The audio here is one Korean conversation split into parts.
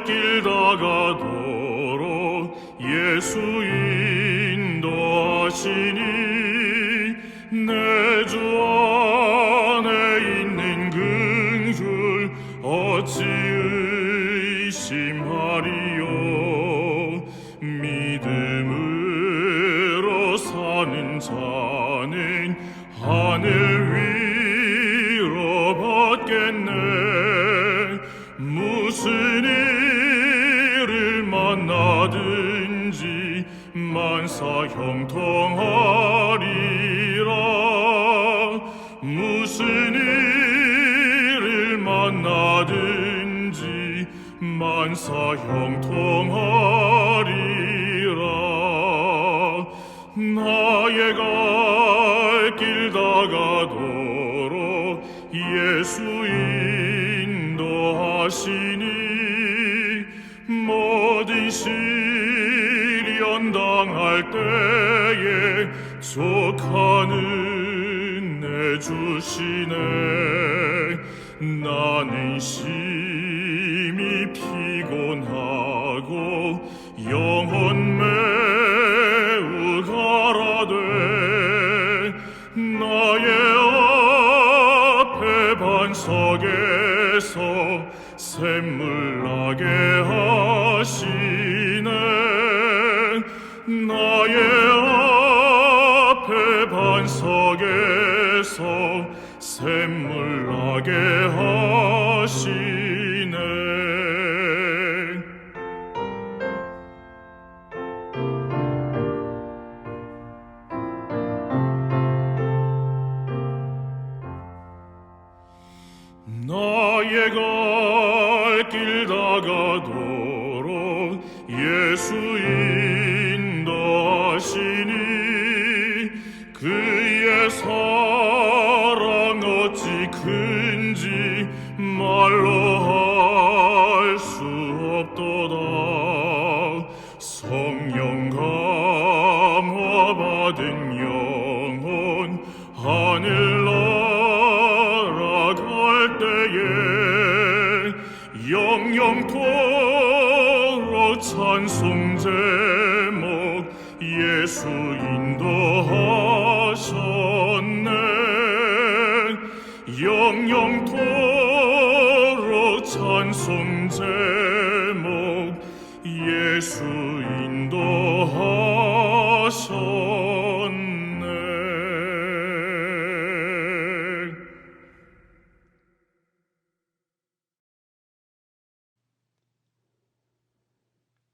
길 다가도록 예수 인도하시니 내 주 안에 있는 긍휼 어찌 의심하리요. 믿음으로 사는 자는 하늘 위로 받겠네. 무슨 일을 만나든지 만사 형통하리라. 무슨 일을 만나든지 만사 형통하리라. 나의 갈 길 다가도록 예수 인도하시니 모든 시련 당할 때에 족하는 내 주시네. 나는 심히 피곤하고 영혼 매우 가라되 나의 앞에 반석에서 샘물 나게 하시네. 나의 앞에 반석에서 샘물 나게 하시네. 나의 갈 길 다가도록 예수 인도하시니 그의 사랑 어찌 큰지 말로 할 수 없도다. 성령 감화 받은 영혼 하늘 날아갈 때에 영영토록 찬송 제목 예수 인도하셨네. 영영토록 찬송 제목 예수 인도하셨네.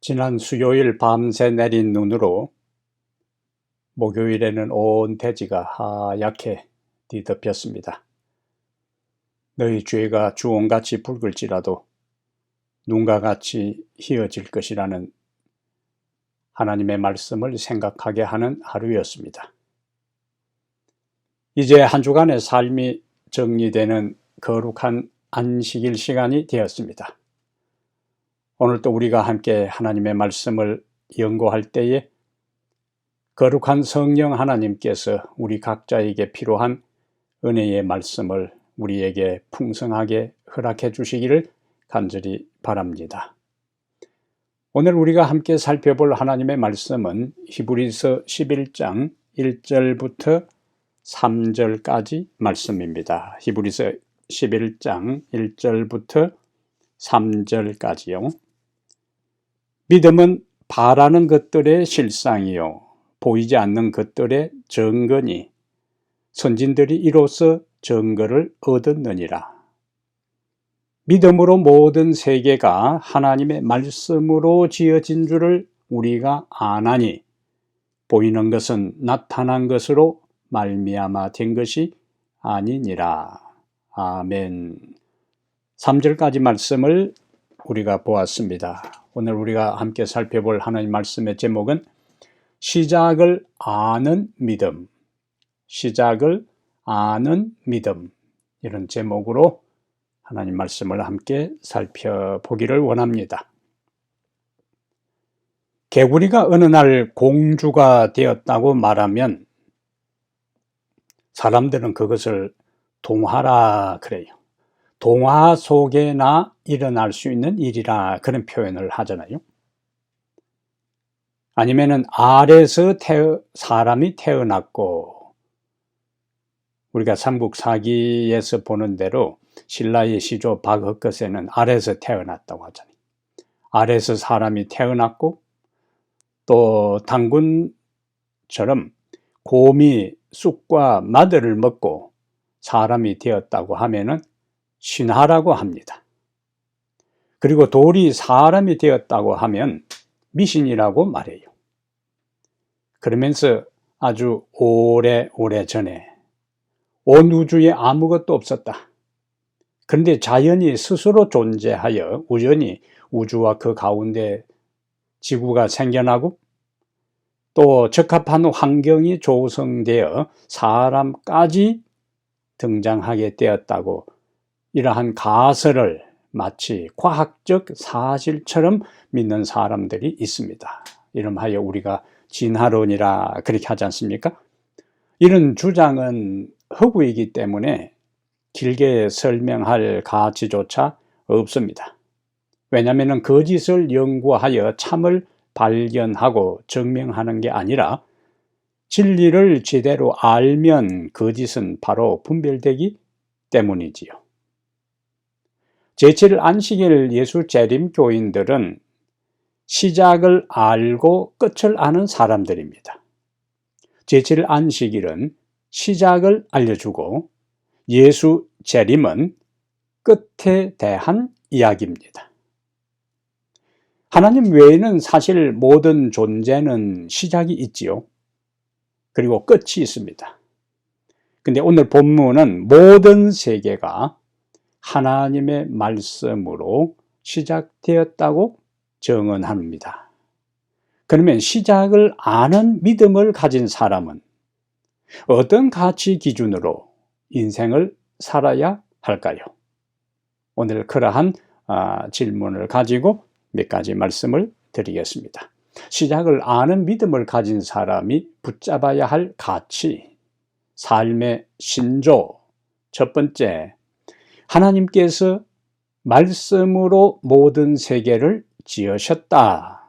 지난 수요일 밤새 내린 눈으로 목요일에는 온 대지가 하얗게 뒤덮였습니다. 너희 죄가 주홍같이 붉을지라도 눈과 같이 희어질 것이라는 하나님의 말씀을 생각하게 하는 하루였습니다. 이제 한 주간의 삶이 정리되는 거룩한 안식일 시간이 되었습니다. 오늘 또 우리가 함께 하나님의 말씀을 연구할 때에 거룩한 성령 하나님께서 우리 각자에게 필요한 은혜의 말씀을 우리에게 풍성하게 허락해 주시기를 간절히 바랍니다. 오늘 우리가 함께 살펴볼 하나님의 말씀은 히브리서 11장 1절부터 3절까지 말씀입니다. 히브리서 11장 1절부터 3절까지요. 믿음은 바라는 것들의 실상이요 보이지 않는 것들의 증거니 선진들이 이로써 증거를 얻었느니라. 믿음으로 모든 세계가 하나님의 말씀으로 지어진 줄을 우리가 아나니 보이는 것은 나타난 것으로 말미암아 된 것이 아니니라. 아멘. 3절까지 말씀을 우리가 보았습니다. 오늘 우리가 함께 살펴볼 하나님 말씀의 제목은 시작을 아는 믿음, 시작을 아는 믿음, 이런 제목으로 하나님 말씀을 함께 살펴보기를 원합니다. 개구리가 어느 날 공주가 되었다고 말하면 사람들은 그것을 동화라 그래요. 동화 속에나 일어날 수 있는 일이라 그런 표현을 하잖아요. 아니면은 아래서 사람이 태어났고, 우리가 삼국사기에서 보는 대로 신라의 시조 박흑것에는 아래서 태어났다고 하잖아요. 아래서 사람이 태어났고, 또 당군처럼 곰이 쑥과 마들을 먹고 사람이 되었다고 하면은 신하라고 합니다. 그리고 돌이 사람이 되었다고 하면 미신이라고 말해요. 그러면서 아주 오래 전에 온 우주에 아무것도 없었다. 그런데 자연이 스스로 존재하여 우연히 우주와 그 가운데 지구가 생겨나고 또 적합한 환경이 조성되어 사람까지 등장하게 되었다고, 이러한 가설을 마치 과학적 사실처럼 믿는 사람들이 있습니다. 이름하여 우리가 진화론이라 그렇게 하지 않습니까? 이런 주장은 허구이기 때문에 길게 설명할 가치조차 없습니다. 왜냐하면 거짓을 연구하여 참을 발견하고 증명하는 게 아니라 진리를 제대로 알면 거짓은 바로 분별되기 때문이지요. 제7일 안식일 예수 재림 교인들은 시작을 알고 끝을 아는 사람들입니다. 제7일 안식일은 시작을 알려주고 예수 재림은 끝에 대한 이야기입니다. 하나님 외에는 사실 모든 존재는 시작이 있지요. 그리고 끝이 있습니다. 근데 오늘 본문은 모든 세계가 하나님의 말씀으로 시작되었다고 정언합니다. 그러면 시작을 아는 믿음을 가진 사람은 어떤 가치 기준으로 인생을 살아야 할까요? 오늘 그러한 질문을 가지고 몇 가지 말씀을 드리겠습니다. 시작을 아는 믿음을 가진 사람이 붙잡아야 할 가치, 삶의 신조. 첫 번째, 하나님께서 말씀으로 모든 세계를 지으셨다.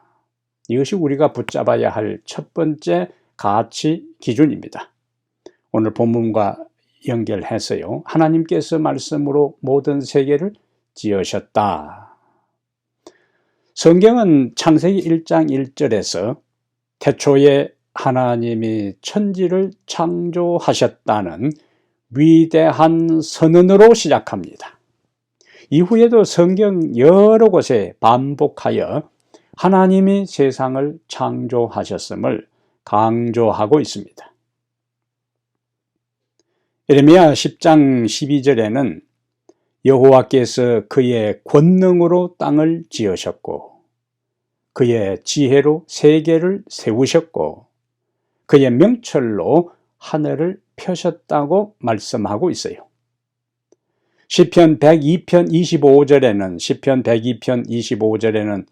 이것이 우리가 붙잡아야 할 첫 번째 가치 기준입니다. 오늘 본문과 연결해서요. 하나님께서 말씀으로 모든 세계를 지으셨다. 성경은 창세기 1장 1절에서 태초에 하나님이 천지를 창조하셨다는 위대한 선언으로 시작합니다. 이후에도 성경 여러 곳에 반복하여 하나님이 세상을 창조하셨음을 강조하고 있습니다. 예레미야 10장 12절에는 여호와께서 그의 권능으로 땅을 지으셨고 그의 지혜로 세계를 세우셨고 그의 명철로 하늘을 펴셨다고 말씀하고 있어요. 시편 102편 25절에는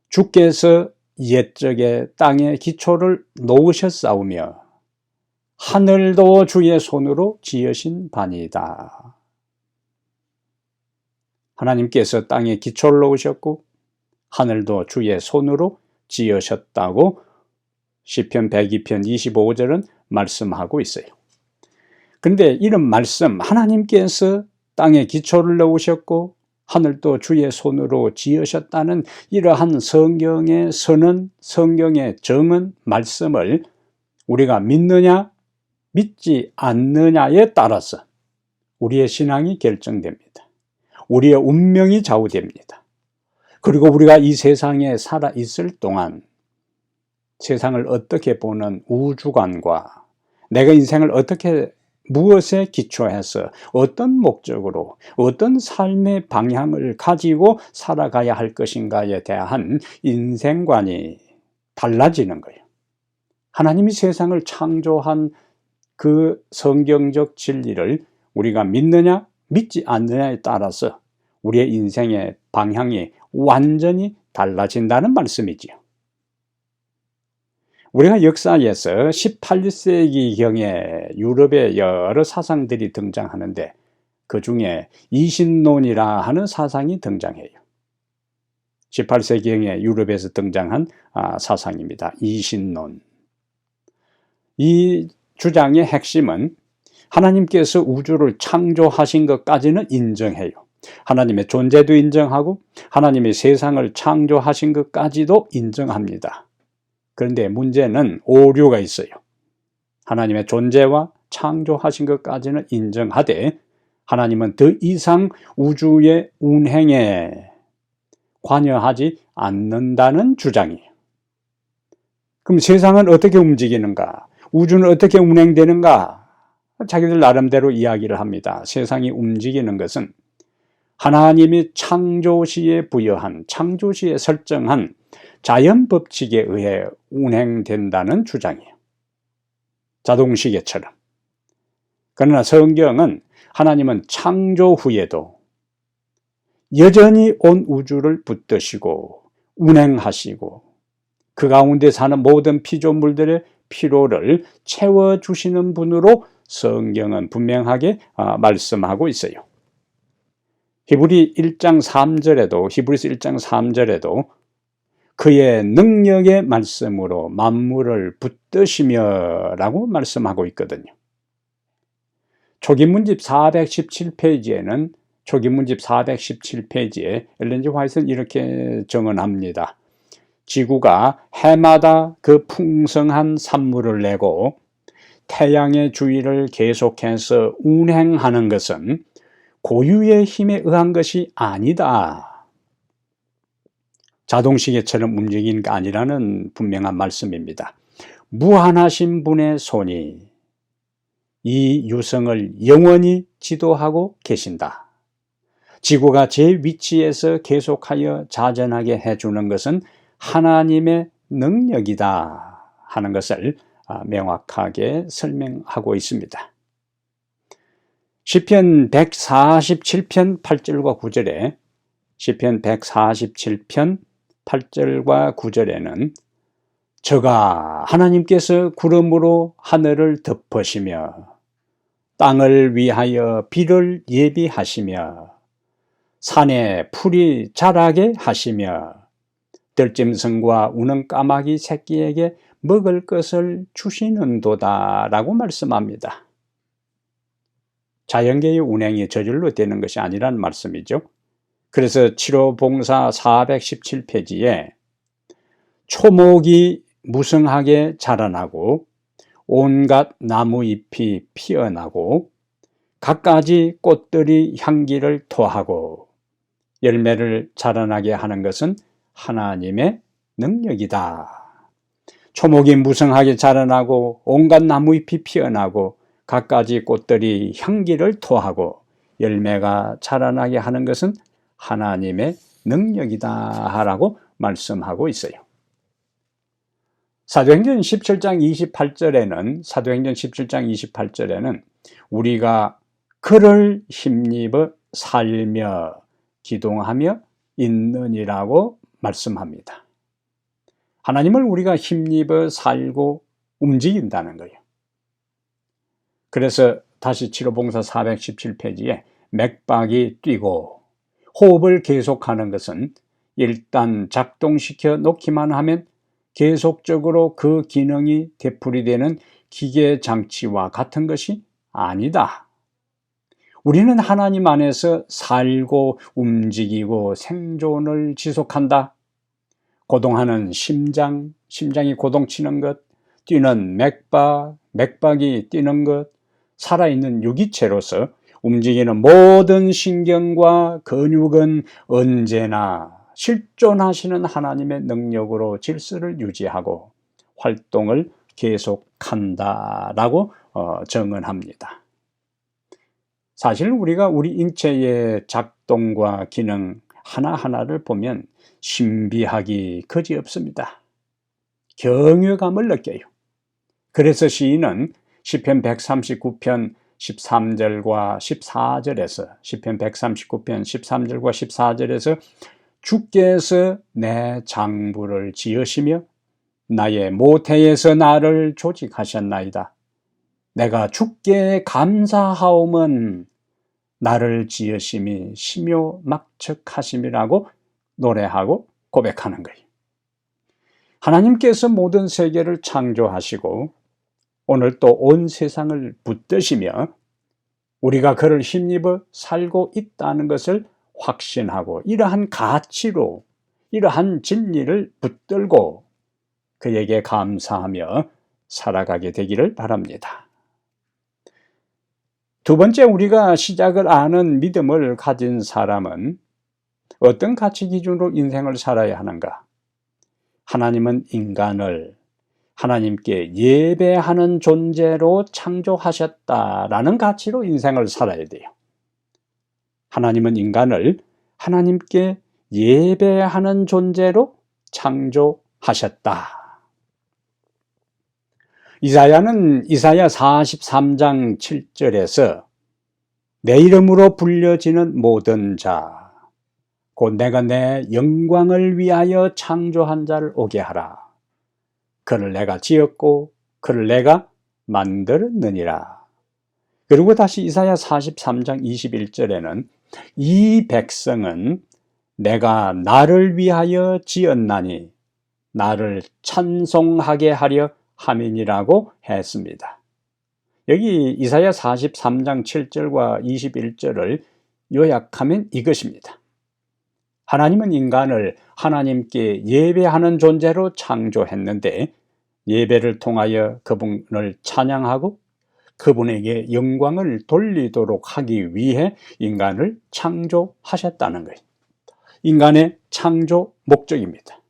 주께서 옛적에 땅에 기초를 놓으셨사오며 하늘도 주의 손으로 지으신 바니이다. 하나님께서 땅에 기초를 놓으셨고 하늘도 주의 손으로 지으셨다고 시편 102편 25절은 말씀하고 있어요. 그런데 이런 말씀, 하나님께서 땅에 기초를 놓으셨고 하늘도 주의 손으로 지으셨다는 이러한 성경의 선언, 성경의 정언, 말씀을 우리가 믿느냐 믿지 않느냐에 따라서 우리의 신앙이 결정됩니다. 우리의 운명이 좌우됩니다. 그리고 우리가 이 세상에 살아 있을 동안 세상을 어떻게 보는 우주관과 내가 인생을 어떻게 무엇에 기초해서 어떤 목적으로 어떤 삶의 방향을 가지고 살아가야 할 것인가에 대한 인생관이 달라지는 거예요. 하나님이 세상을 창조한 그 성경적 진리를 우리가 믿느냐 믿지 않느냐에 따라서 우리의 인생의 방향이 완전히 달라진다는 말씀이지요. 우리가 역사에서 18세기경에 유럽의 여러 사상들이 등장하는데 그 중에 이신론이라 하는 사상이 등장해요. 18세기경에 유럽에서 등장한 사상입니다. 이신론. 이 주장의 핵심은 하나님께서 우주를 창조하신 것까지는 인정해요. 하나님의 존재도 인정하고 하나님의 세상을 창조하신 것까지도 인정합니다. 그런데 문제는 오류가 있어요. 하나님의 존재와 창조하신 것까지는 인정하되 하나님은 더 이상 우주의 운행에 관여하지 않는다는 주장이에요. 그럼 세상은 어떻게 움직이는가? 우주는 어떻게 운행되는가? 자기들 나름대로 이야기를 합니다. 세상이 움직이는 것은 하나님이 창조시에 부여한, 창조시에 설정한 자연 법칙에 의해 운행된다는 주장이에요. 자동시계처럼. 그러나 성경은 하나님은 창조 후에도 여전히 온 우주를 붙드시고 운행하시고 그 가운데 사는 모든 피조물들의 필요를 채워주시는 분으로 성경은 분명하게 말씀하고 있어요. 히브리서 1장 3절에도 그의 능력의 말씀으로 만물을 붙드시며 라고 말씀하고 있거든요. 초기문집 417페이지에 엘렌 G 화이트는 이렇게 정언합니다. 지구가 해마다 그 풍성한 산물을 내고 태양의 주위를 계속해서 운행하는 것은 고유의 힘에 의한 것이 아니다. 자동시계처럼 움직이는 게 아니라는 분명한 말씀입니다. 무한하신 분의 손이 이 유성을 영원히 지도하고 계신다. 지구가 제 위치에서 계속하여 자전하게 해주는 것은 하나님의 능력이다 하는 것을 명확하게 설명하고 있습니다. 시편 147편 8절과 9절에 시편 147편 8절과 9절에는 저가 하나님께서 구름으로 하늘을 덮으시며 땅을 위하여 비를 예비하시며 산에 풀이 자라게 하시며 들짐승과 우는 까마귀 새끼에게 먹을 것을 주시는도다 라고 말씀합니다. 자연계의 운행이 저절로 되는 것이 아니라는 말씀이죠. 그래서 7호 봉사 417페이지에 초목이 무성하게 자라나고 온갖 나무잎이 피어나고 갖가지 꽃들이 향기를 토하고 열매를 자라나게 하는 것은 하나님의 능력이다. 초목이 무성하게 자라나고 온갖 나무잎이 피어나고 갖가지 꽃들이 향기를 토하고 열매가 자라나게 하는 것은 하나님의 능력이다 라고 말씀하고 있어요. 사도행전 17장 28절에는 우리가 그를 힘입어 살며 기동하며 있느니라고 말씀합니다. 하나님을 우리가 힘입어 살고 움직인다는 거예요. 그래서 다시 7호 봉사 417페이지에 맥박이 뛰고 호흡을 계속하는 것은 일단 작동시켜 놓기만 하면 계속적으로 그 기능이 되풀이되는 기계 장치와 같은 것이 아니다. 우리는 하나님 안에서 살고 움직이고 생존을 지속한다. 고동하는 심장이 고동치는 것, 뛰는 맥박이 뛰는 것, 살아있는 유기체로서 움직이는 모든 신경과 근육은 언제나 실존하시는 하나님의 능력으로 질서를 유지하고 활동을 계속한다라고 정언합니다. 사실 우리가 우리 인체의 작동과 기능 하나하나를 보면 신비하기 그지없습니다. 경외감을 느껴요. 그래서 시인은 시편 139편 13절과 14절에서 시편 139편 13절과 14절에서 주께서 내 장부를 지으시며 나의 모태에서 나를 조직하셨나이다. 내가 주께 감사하옴은 나를 지으심이 심요막측하심이라고 노래하고 고백하는 거예요. 하나님께서 모든 세계를 창조하시고 오늘 또 온 세상을 붙드시며 우리가 그를 힘입어 살고 있다는 것을 확신하고 이러한 가치로 이러한 진리를 붙들고 그에게 감사하며 살아가게 되기를 바랍니다. 두 번째, 우리가 시작을 아는 믿음을 가진 사람은 어떤 가치 기준으로 인생을 살아야 하는가? 하나님은 인간을 하나님께 예배하는 존재로 창조하셨다라는 가치로 인생을 살아야 돼요. 하나님은 인간을 하나님께 예배하는 존재로 창조하셨다. 이사야는 이사야 43장 7절에서 내 이름으로 불려지는 모든 자, 곧 내가 내 영광을 위하여 창조한 자를 오게 하라. 그를 내가 지었고 그를 내가 만들었느니라. 그리고 다시 이사야 43장 21절에는 이 백성은 내가 나를 위하여 지었나니 나를 찬송하게 하려 함이니라고 했습니다. 여기 이사야 43장 7절과 21절을 요약하면 이것입니다. 하나님은 인간을 하나님께 예배하는 존재로 창조했는데 예배를 통하여 그분을 찬양하고 그분에게 영광을 돌리도록 하기 위해 인간을 창조하셨다는 거예요. 인간의 창조 목적입니다.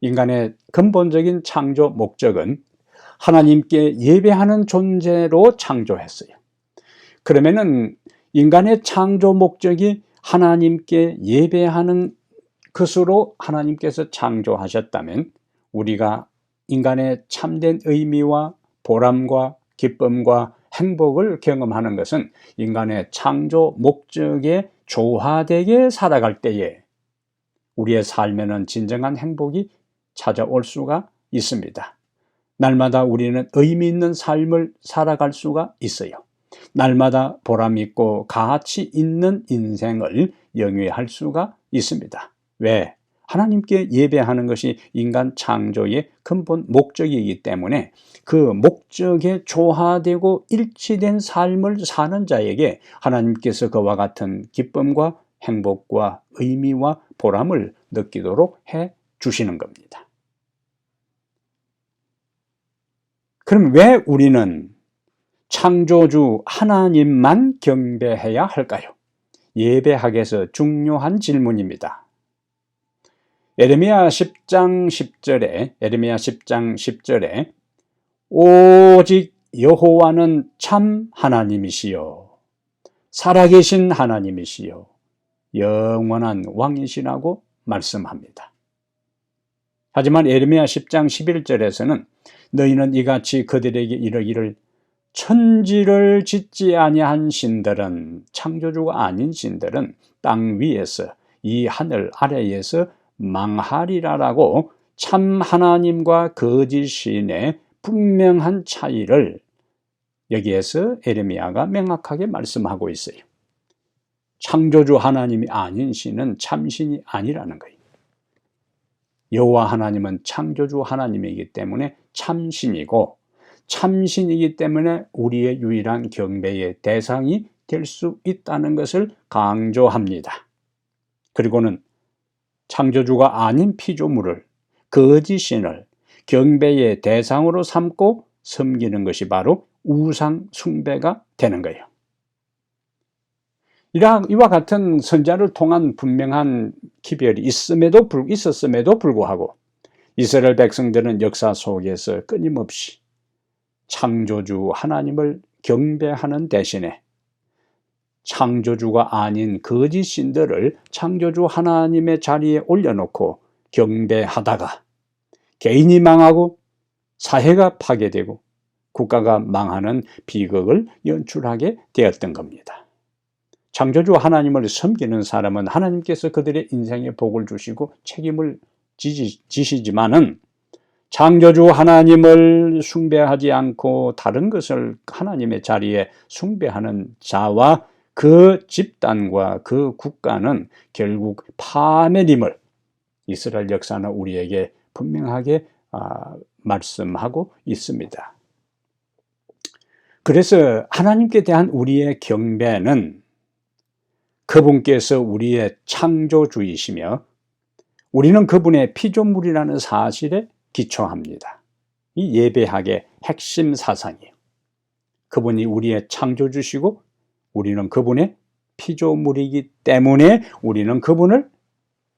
인간의 근본적인 창조 목적은 하나님께 예배하는 존재로 창조했어요. 그러면은 인간의 창조 목적이 하나님께 예배하는 것으로 하나님께서 창조하셨다면 우리가 인간의 참된 의미와 보람과 기쁨과 행복을 경험하는 것은 인간의 창조 목적에 조화되게 살아갈 때에 우리의 삶에는 진정한 행복이 찾아올 수가 있습니다. 날마다 우리는 의미 있는 삶을 살아갈 수가 있어요. 날마다 보람 있고 가치 있는 인생을 영위할 수가 있습니다. 왜? 하나님께 예배하는 것이 인간 창조의 근본 목적이기 때문에 그 목적에 조화되고 일치된 삶을 사는 자에게 하나님께서 그와 같은 기쁨과 행복과 의미와 보람을 느끼도록 해 주시는 겁니다. 그럼 왜 우리는 창조주 하나님만 경배해야 할까요? 예배학에서 중요한 질문입니다. 예레미야 10장 10절에 오직 여호와는 참 하나님이시요 살아계신 하나님이시요 영원한 왕이시라고 말씀합니다. 하지만 예레미야 10장 11절에서는 너희는 이같이 그들에게 이르기를 천지를 짓지 아니한 신들은 창조주가 아닌 신들은 땅 위에서 이 하늘 아래에서 망하리라라고 참 하나님과 거짓 신의 분명한 차이를 여기에서 예레미야가 명확하게 말씀하고 있어요. 창조주 하나님이 아닌 신은 참신이 아니라는 거예요. 여호와 하나님은 창조주 하나님이기 때문에 참신이고 참신이기 때문에 우리의 유일한 경배의 대상이 될 수 있다는 것을 강조합니다. 그리고는 창조주가 아닌 피조물을 거짓신을 경배의 대상으로 삼고 섬기는 것이 바로 우상 숭배가 되는 거예요. 이와 같은 선자를 통한 분명한 기별이 있었음에도 불구하고 이스라엘 백성들은 역사 속에서 끊임없이 창조주 하나님을 경배하는 대신에 창조주가 아닌 거짓 신들을 창조주 하나님의 자리에 올려놓고 경배하다가 개인이 망하고 사회가 파괴되고 국가가 망하는 비극을 연출하게 되었던 겁니다. 창조주 하나님을 섬기는 사람은 하나님께서 그들의 인생에 복을 주시고 책임을 지시지만은 창조주 하나님을 숭배하지 않고 다른 것을 하나님의 자리에 숭배하는 자와 그 집단과 그 국가는 결국 파멸임을 이스라엘 역사는 우리에게 분명하게 말씀하고 있습니다. 그래서 하나님께 대한 우리의 경배는 그분께서 우리의 창조주이시며 우리는 그분의 피조물이라는 사실에 기초합니다. 이 예배학의 핵심 사상이에요. 그분이 우리의 창조주시고 우리는 그분의 피조물이기 때문에 우리는 그분을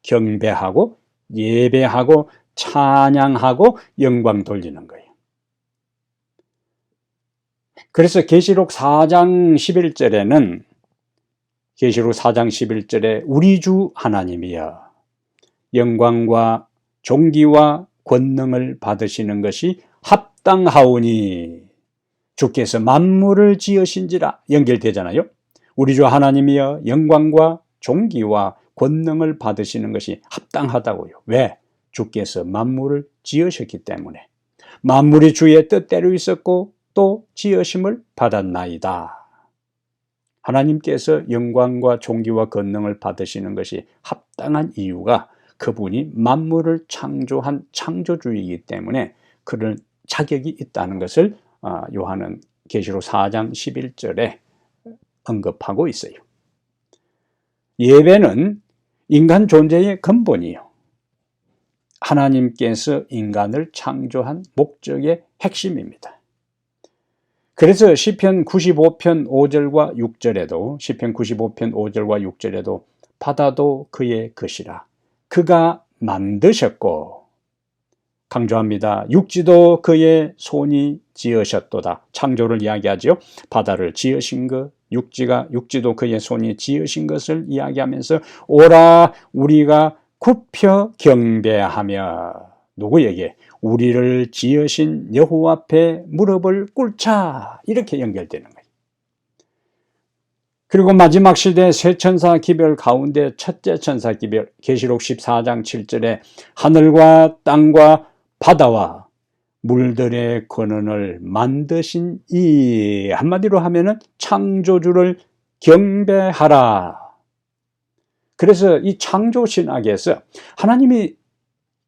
경배하고 예배하고 찬양하고 영광 돌리는 거예요. 그래서 계시록 4장 11절에는 계시록 4장 11절에 우리 주 하나님이여 영광과 존귀와 권능을 받으시는 것이 합당하오니 주께서 만물을 지으신지라 연결되잖아요. 우리 주 하나님이여 영광과 존귀와 권능을 받으시는 것이 합당하다고요. 왜? 주께서 만물을 지으셨기 때문에. 만물이 주의 뜻대로 있었고 또 지으심을 받았나이다. 하나님께서 영광과 존귀와 권능을 받으시는 것이 합당한 이유가 그분이 만물을 창조한 창조주이기 때문에 그런 자격이 있다는 것을 요한은 계시록 4장 11절에 언급하고 있어요. 예배는 인간 존재의 근본이요. 하나님께서 인간을 창조한 목적의 핵심입니다. 그래서 시편 95편 5절과 6절에도 시편 95편 5절과 6절에도 바다도 그의 것이라 그가 만드셨고 강조합니다. 육지도 그의 손이 지으셨도다. 창조를 이야기하죠. 바다를 지으신 것, 육지도 그의 손이 지으신 것을 이야기하면서 오라 우리가 굽혀 경배하며 누구에게? 우리를 지으신 여호와 앞에 무릎을 꿇자. 이렇게 연결되는 거예요. 그리고 마지막 시대 세 천사 기별 가운데 첫째 천사 기별 계시록 14장 7절에 하늘과 땅과 바다와 물들의 근원을 만드신 이 한마디로 하면은 창조주를 경배하라. 그래서 이 창조 신학에서 하나님이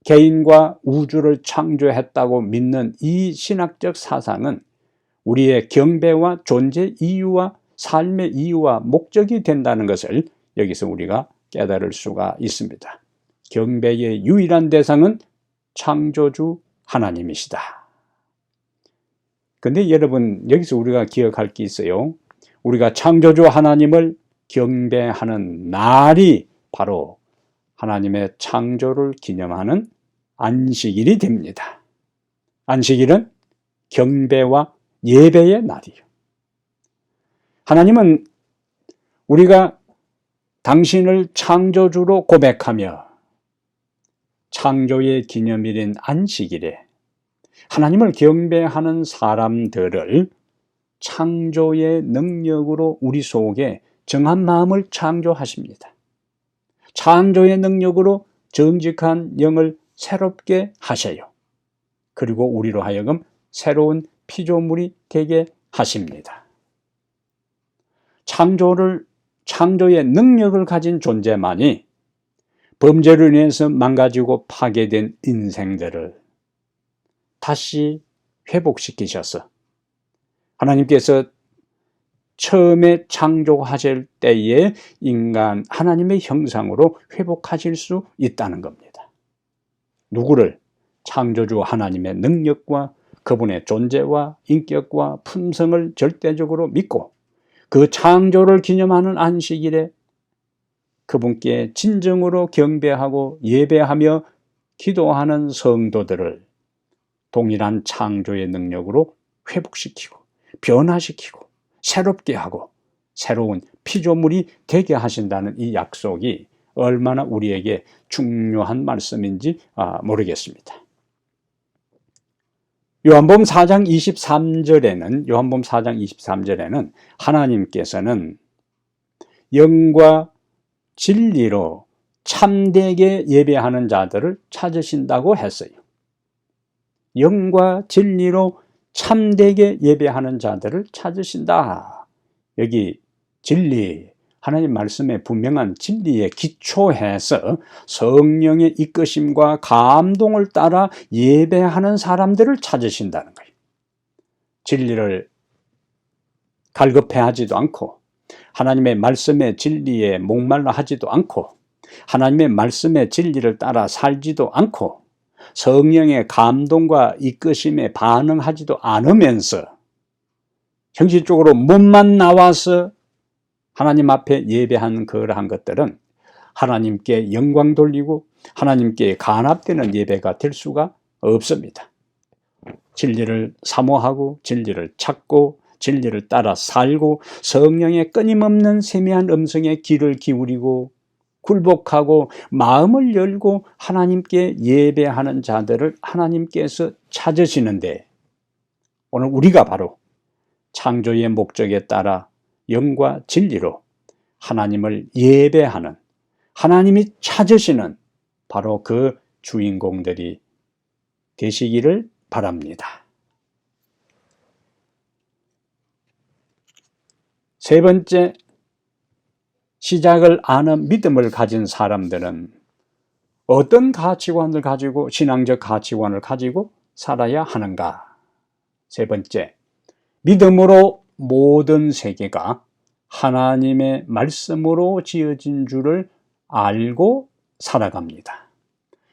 개인과 우주를 창조했다고 믿는 이 신학적 사상은 우리의 경배와 존재 이유와 삶의 이유와 목적이 된다는 것을 여기서 우리가 깨달을 수가 있습니다. 경배의 유일한 대상은 창조주 하나님이시다. 근데 여러분 여기서 우리가 기억할 게 있어요. 우리가 창조주 하나님을 경배하는 날이 바로 하나님의 창조를 기념하는 안식일이 됩니다. 안식일은 경배와 예배의 날이에요. 하나님은 우리가 당신을 창조주로 고백하며 창조의 기념일인 안식일에 하나님을 경배하는 사람들을 창조의 능력으로 우리 속에 정한 마음을 창조하십니다. 창조의 능력으로 정직한 영을 새롭게 하셔요. 그리고 우리로 하여금 새로운 피조물이 되게 하십니다. 창조의 능력을 가진 존재만이 범죄로 인해서 망가지고 파괴된 인생들을 다시 회복시키셔서 하나님께서 처음에 창조하실 때에 인간 하나님의 형상으로 회복하실 수 있다는 겁니다. 누구를? 창조주 하나님의 능력과 그분의 존재와 인격과 품성을 절대적으로 믿고 그 창조를 기념하는 안식일에 그분께 진정으로 경배하고 예배하며 기도하는 성도들을 동일한 창조의 능력으로 회복시키고 변화시키고 새롭게 하고 새로운 피조물이 되게 하신다는 이 약속이 얼마나 우리에게 중요한 말씀인지 모르겠습니다. 요한복음 4장 23절에는 하나님께서는 영과 진리로 참되게 예배하는 자들을 찾으신다고 했어요. 영과 진리로 참되게 예배하는 자들을 찾으신다. 여기 진리, 하나님 말씀의 분명한 진리에 기초해서 성령의 이끄심과 감동을 따라 예배하는 사람들을 찾으신다는 거예요. 진리를 갈급해하지도 않고 하나님의 말씀의 진리에 목말라 하지도 않고 하나님의 말씀의 진리를 따라 살지도 않고 성령의 감동과 이끄심에 반응하지도 않으면서 형식적으로 몸만 나와서 하나님 앞에 예배한 그러한 것들은 하나님께 영광 돌리고 하나님께 간합되는 예배가 될 수가 없습니다. 진리를 사모하고 진리를 찾고 진리를 따라 살고 성령의 끊임없는 세미한 음성에 귀를 기울이고 굴복하고 마음을 열고 하나님께 예배하는 자들을 하나님께서 찾으시는데, 오늘 우리가 바로 창조의 목적에 따라 영과 진리로 하나님을 예배하는, 하나님이 찾으시는 바로 그 주인공들이 되시기를 바랍니다. 세 번째, 시작을 아는 믿음을 가진 사람들은 어떤 가치관을 가지고, 신앙적 가치관을 가지고 살아야 하는가? 세 번째, 믿음으로 모든 세계가 하나님의 말씀으로 지어진 줄을 알고 살아갑니다.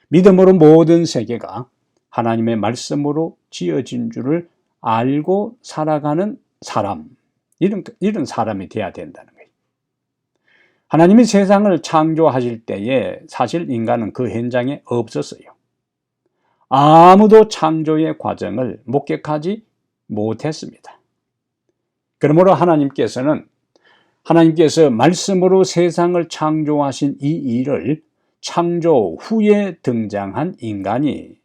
믿음으로 모든 세계가 하나님의 말씀으로 지어진 줄을 알고 살아가는 사람, 이런 사람이 되어야 된다는 거예요. 하나님이 세상을 창조하실 때에 사실 인간은 그 현장에 없었어요. 아무도 창조의 과정을 목격하지 못했습니다. 그러므로 하나님께서 말씀으로 세상을 창조하신 이 일을 창조 후에 등장한 인간이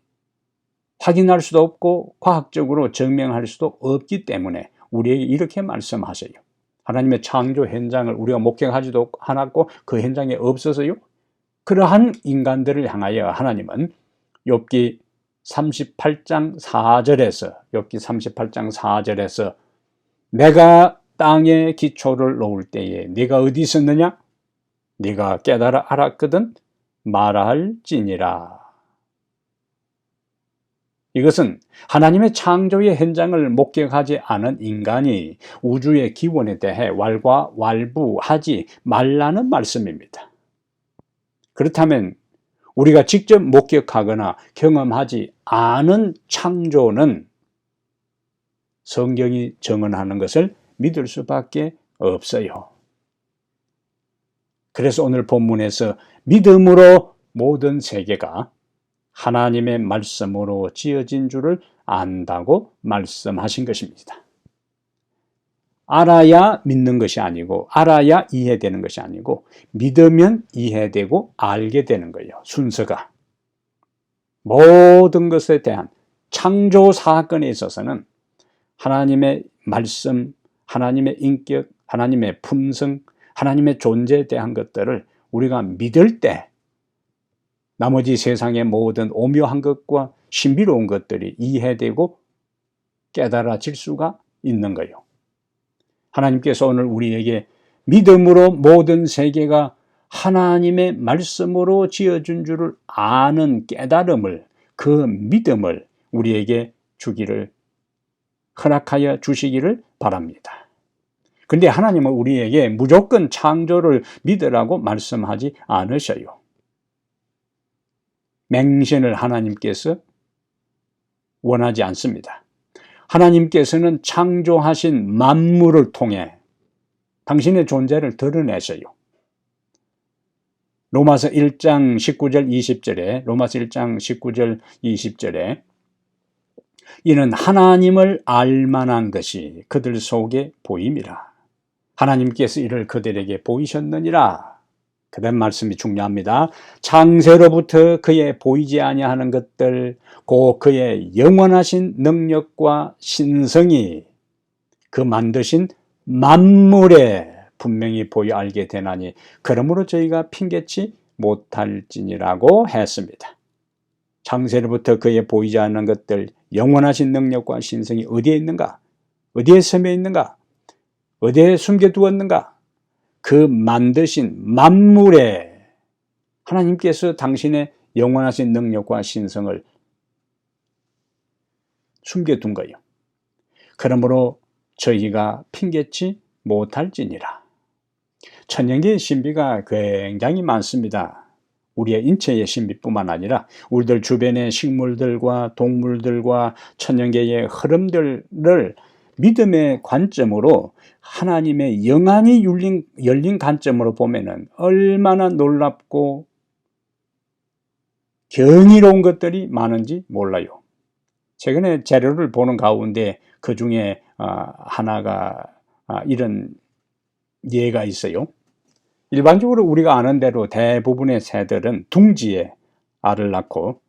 확인할 수도 없고 과학적으로 증명할 수도 없기 때문에 우리에게 이렇게 말씀하세요. 하나님의 창조 현장을 우리가 목격하지도 않았고 그 현장에 없어서요. 그러한 인간들을 향하여 하나님은 욥기 38장 4절에서 내가 땅에 기초를 놓을 때에 네가 어디 있었느냐? 네가 깨달아 알았거든 말할지니라. 이것은 하나님의 창조의 현장을 목격하지 않은 인간이 우주의 기원에 대해 왈가왈부하지 말라는 말씀입니다. 그렇다면 우리가 직접 목격하거나 경험하지 않은 창조는 성경이 증언하는 것을 믿을 수밖에 없어요. 그래서 오늘 본문에서 믿음으로 모든 세계가 하나님의 말씀으로 지어진 줄을 안다고 말씀하신 것입니다. 알아야 믿는 것이 아니고 알아야 이해되는 것이 아니고 믿으면 이해되고 알게 되는 거예요. 순서가. 모든 것에 대한 창조 사건에 있어서는 하나님의 말씀, 하나님의 인격, 하나님의 품성, 하나님의 존재에 대한 것들을 우리가 믿을 때 나머지 세상의 모든 오묘한 것과 신비로운 것들이 이해되고 깨달아질 수가 있는 거예요. 하나님께서 오늘 우리에게 믿음으로 모든 세계가 하나님의 말씀으로 지어준 줄을 아는 깨달음을, 그 믿음을 우리에게 주기를 허락하여 주시기를 바랍니다. 그런데 하나님은 우리에게 무조건 창조를 믿으라고 말씀하지 않으셔요. 맹신을 하나님께서 원하지 않습니다. 하나님께서는 창조하신 만물을 통해 당신의 존재를 드러내셔요. 로마서 1장 19절 20절에 로마서 1장 19절 20절에 이는 하나님을 알만한 것이 그들 속에 보임이라. 하나님께서 이를 그들에게 보이셨느니라. 그런 말씀이 중요합니다. 창세로부터 그의 보이지 아니하는 것들, 곧 그의 영원하신 능력과 신성이 그 만드신 만물에 분명히 보여 알게 되나니 그러므로 저희가 핑계치 못할지니라고 했습니다. 창세로부터 그의 보이지 않는 것들, 영원하신 능력과 신성이 어디에 있는가? 어디에 섬에 있는가? 어디에 숨겨두었는가? 그 만드신 만물에 하나님께서 당신의 영원하신 능력과 신성을 숨겨둔 거예요. 그러므로 저희가 핑계치 못할지니라. 천연계의 신비가 굉장히 많습니다. 우리의 인체의 신비뿐만 아니라 우리들 주변의 식물들과 동물들과 천연계의 흐름들을 믿음의 관점으로 하나님의 영안이 열린 관점으로 보면은 얼마나 놀랍고 경이로운 것들이 많은지 몰라요. 최근에 자료를 보는 가운데 그 중에 하나가 이런 예가 있어요. 일반적으로 우리가 아는 대로 대부분의 새들은 둥지에 알을 낳고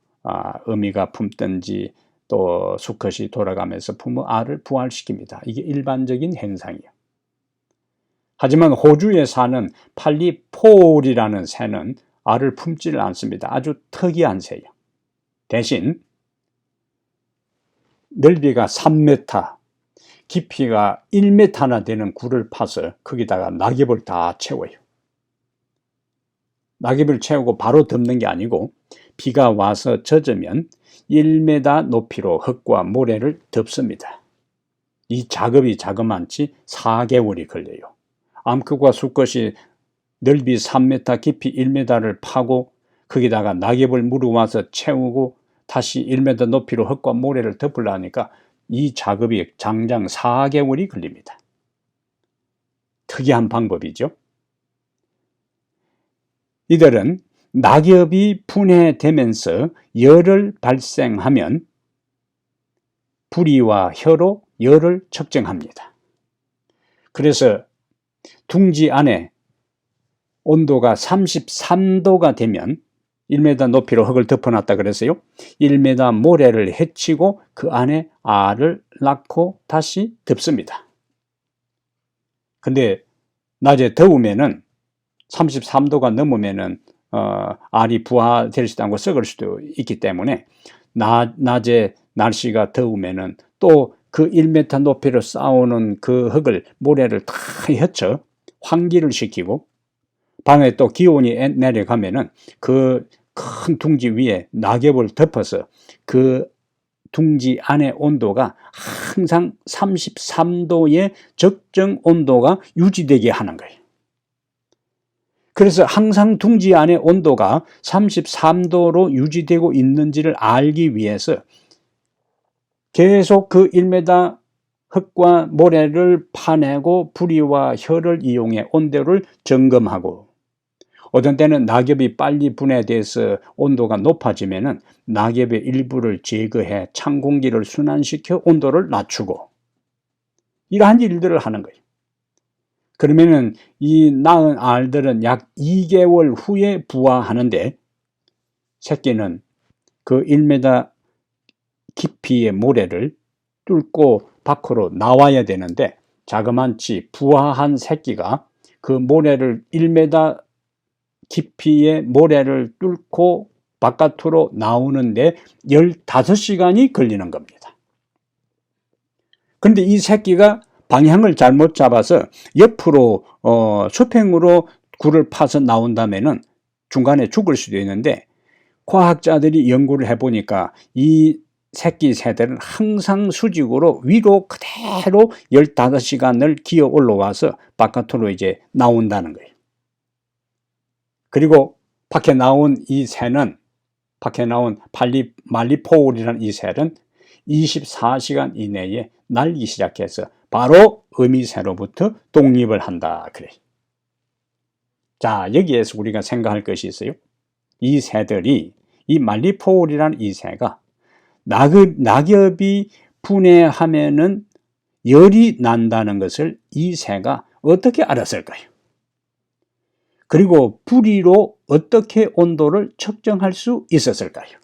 어미가 품든지 또 수컷이 돌아가면서 부모 알을 부활시킵니다. 이게 일반적인 현상이에요. 하지만 호주에 사는 팔리포울이라는 새는 알을 품지를 않습니다. 아주 특이한 새예요. 대신 넓이가 3m, 깊이가 1m나 되는 굴을 파서 거기다가 낙엽을 다 채워요. 낙엽을 채우고 바로 덮는 게 아니고 비가 와서 젖으면 1m 높이로 흙과 모래를 덮습니다. 이 작업이 자그만치 4개월이 걸려요. 암컷과 수컷이 넓이 3m, 깊이 1m를 파고 거기다가 낙엽을 물어와서 채우고 다시 1m 높이로 흙과 모래를 덮으려니까 이 작업이 장장 4개월이 걸립니다. 특이한 방법이죠. 이들은 낙엽이 분해되면서 열을 발생하면 부리와 혀로 열을 측정합니다. 그래서 둥지 안에 온도가 33도가 되면 1m 높이로 흙을 덮어놨다 그랬어요. 1m 모래를 헤치고 그 안에 알을 낳고 다시 덮습니다. 근데 낮에 더우면은 33도가 넘으면은 알이 부화될 수도 않고 썩을 수도 있기 때문에 낮에 날씨가 더우면은 또 그 1m 높이로 쌓아오는 그 흙을 모래를 다 헤쳐 환기를 시키고 밤에 또 기온이 내려가면은 그 큰 둥지 위에 낙엽을 덮어서 그 둥지 안의 온도가 항상 33도의 적정 온도가 유지되게 하는 거예요. 그래서 항상 둥지 안의 온도가 33도로 유지되고 있는지를 알기 위해서 계속 그 1m 흙과 모래를 파내고 부리와 혀를 이용해 온도를 점검하고 어떤 때는 낙엽이 빨리 분해돼서 온도가 높아지면은 낙엽의 일부를 제거해 찬 공기를 순환시켜 온도를 낮추고 이러한 일들을 하는 거예요. 그러면은 이 낳은 알들은 약 2개월 후에 부화하는데 새끼는 그 1m 깊이의 모래를 뚫고 밖으로 나와야 되는데 자그만치 부화한 새끼가 그 모래를 1m 깊이의 모래를 뚫고 바깥으로 나오는데 15시간이 걸리는 겁니다. 그런데 이 새끼가 방향을 잘못 잡아서 옆으로 수평으로 굴을 파서 나온다면은 중간에 죽을 수도 있는데 과학자들이 연구를 해보니까 이 새끼 새들은 항상 수직으로 위로 그대로 15시간을 기어 올라와서 바깥으로 이제 나온다는 거예요. 그리고 밖에 나온 이 새는 밖에 나온 말리포울이라는 이 새는 24시간 이내에 날기 시작해서 바로 어미새로부터 독립을 한다 그래. 자, 여기에서 우리가 생각할 것이 있어요. 이 새들이 이 말리포울이라는 이 새가 낙엽이 분해하면은 열이 난다는 것을 이 새가 어떻게 알았을까요? 그리고 부리로 어떻게 온도를 측정할 수 있었을까요?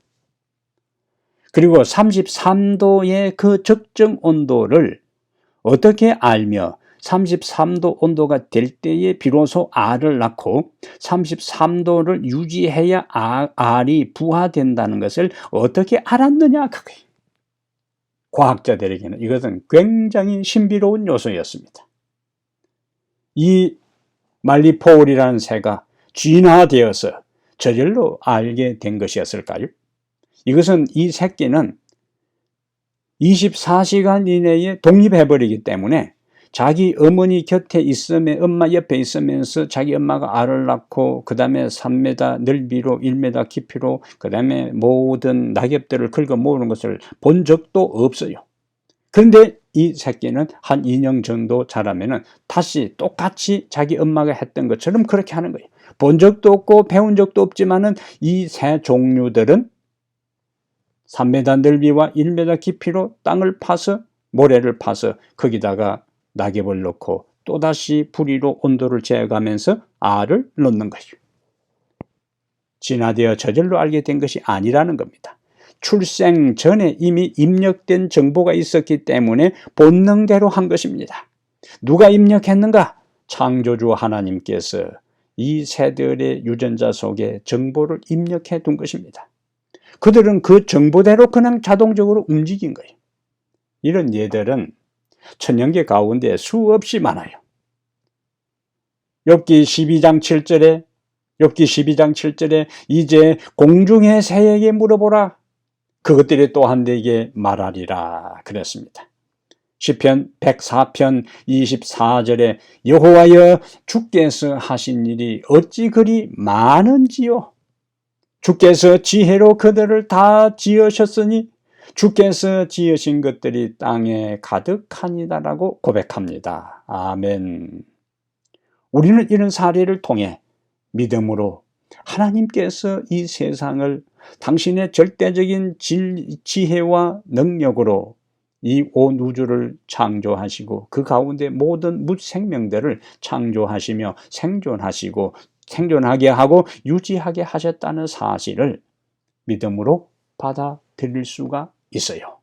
그리고 33도의 그 적정 온도를 어떻게 알며 33도 온도가 될 때에 비로소 알을 낳고 33도를 유지해야 알이 부화된다는 것을 어떻게 알았느냐 그거예요. 과학자들에게는 이것은 굉장히 신비로운 요소였습니다. 이 말리포울이라는 새가 진화되어서 저절로 알게 된 것이었을까요? 이것은 이 새끼는 24시간 이내에 독립해버리기 때문에 자기 어머니 곁에 있으면, 엄마 옆에 있으면서 자기 엄마가 알을 낳고 그 다음에 3m 넓이로 1m 깊이로 그 다음에 모든 낙엽들을 긁어 모으는 것을 본 적도 없어요. 그런데 이 새끼는 한 2년 정도 자라면은 다시 똑같이 자기 엄마가 했던 것처럼 그렇게 하는 거예요. 본 적도 없고 배운 적도 없지만은 이 새 종류들은 3m 넓이와 1m 깊이로 땅을 파서, 모래를 파서 거기다가 낙엽을 넣고 또다시 부리로 온도를 재가면서 알을 넣는 거예요. 진화되어 저절로 알게 된 것이 아니라는 겁니다. 출생 전에 이미 입력된 정보가 있었기 때문에 본능대로 한 것입니다. 누가 입력했는가? 창조주 하나님께서 이 새들의 유전자 속에 정보를 입력해 둔 것입니다. 그들은 그 정보대로 그냥 자동적으로 움직인 거예요. 이런 예들은 천연계 가운데 수없이 많아요. 욥기 12장 7절에 이제 공중의 새에게 물어보라. 그것들이 또한 내게 말하리라 그랬습니다. 시편 104편 24절에 여호와여 주께서 하신 일이 어찌 그리 많은지요. 주께서 지혜로 그들을 다 지으셨으니 주께서 지으신 것들이 땅에 가득하니다라고 고백합니다. 아멘. 우리는 이런 사례를 통해 믿음으로 하나님께서 이 세상을 당신의 절대적인 지혜와 능력으로 이 온 우주를 창조하시고 그 가운데 모든 무생명들을 창조하시며 생존하게 하고 유지하게 하셨다는 사실을 믿음으로 받아들일 수가 있어요.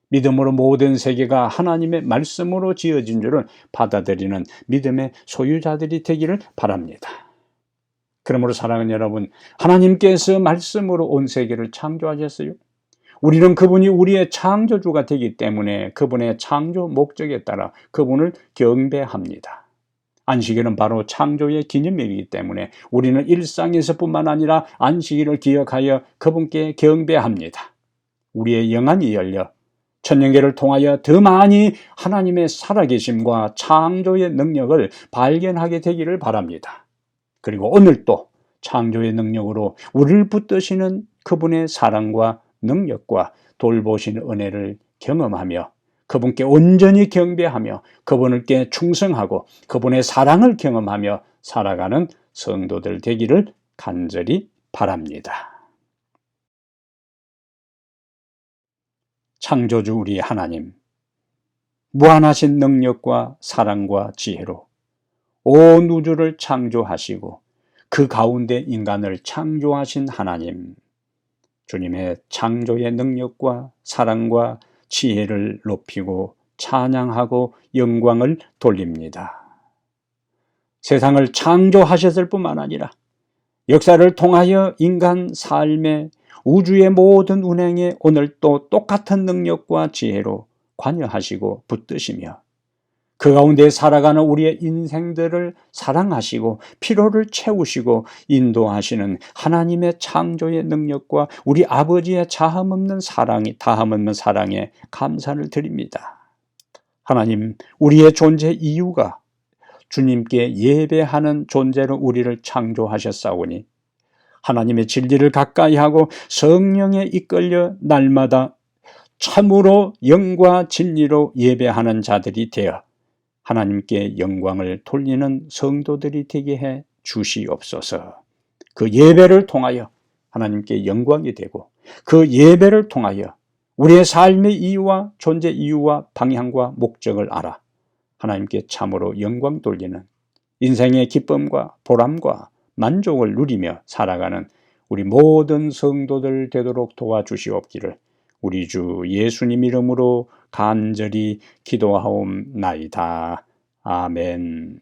믿음으로 모든 세계가 하나님의 말씀으로 지어진 줄을 받아들이는 믿음의 소유자들이 되기를 바랍니다. 그러므로 사랑하는 여러분, 하나님께서 말씀으로 온 세계를 창조하셨어요. 우리는 그분이 우리의 창조주가 되기 때문에 그분의 창조 목적에 따라 그분을 경배합니다. 안식일은 바로 창조의 기념일이기 때문에 우리는 일상에서뿐만 아니라 안식일을 기억하여 그분께 경배합니다. 우리의 영안이 열려 천년계를 통하여 더 많이 하나님의 살아계심과 창조의 능력을 발견하게 되기를 바랍니다. 그리고 오늘도 창조의 능력으로 우리를 붙드시는 그분의 사랑과 능력과 돌보시는 은혜를 경험하며 그분께 온전히 경배하며 그분께 충성하고 그분의 사랑을 경험하며 살아가는 성도들 되기를 간절히 바랍니다. 창조주 우리 하나님, 무한하신 능력과 사랑과 지혜로 온 우주를 창조하시고 그 가운데 인간을 창조하신 하나님, 주님의 창조의 능력과 사랑과 지혜를 높이고 찬양하고 영광을 돌립니다. 세상을 창조하셨을 뿐만 아니라 역사를 통하여 인간 삶의 우주의 모든 운행에 오늘 또 똑같은 능력과 지혜로 관여하시고 붙드시며 그 가운데 살아가는 우리의 인생들을 사랑하시고 피로를 채우시고 인도하시는 하나님의 창조의 능력과 우리 아버지의 다함없는 사랑에 감사를 드립니다. 하나님, 우리의 존재 이유가 주님께 예배하는 존재로 우리를 창조하셨사오니 하나님의 진리를 가까이 하고 성령에 이끌려 날마다 참으로 영과 진리로 예배하는 자들이 되어 하나님께 영광을 돌리는 성도들이 되게 해 주시옵소서. 그 예배를 통하여 하나님께 영광이 되고 그 예배를 통하여 우리의 삶의 이유와 존재 이유와 방향과 목적을 알아 하나님께 참으로 영광 돌리는 인생의 기쁨과 보람과 만족을 누리며 살아가는 우리 모든 성도들 되도록 도와주시옵기를 우리 주 예수님 이름으로 간절히 기도하옵나이다. 아멘.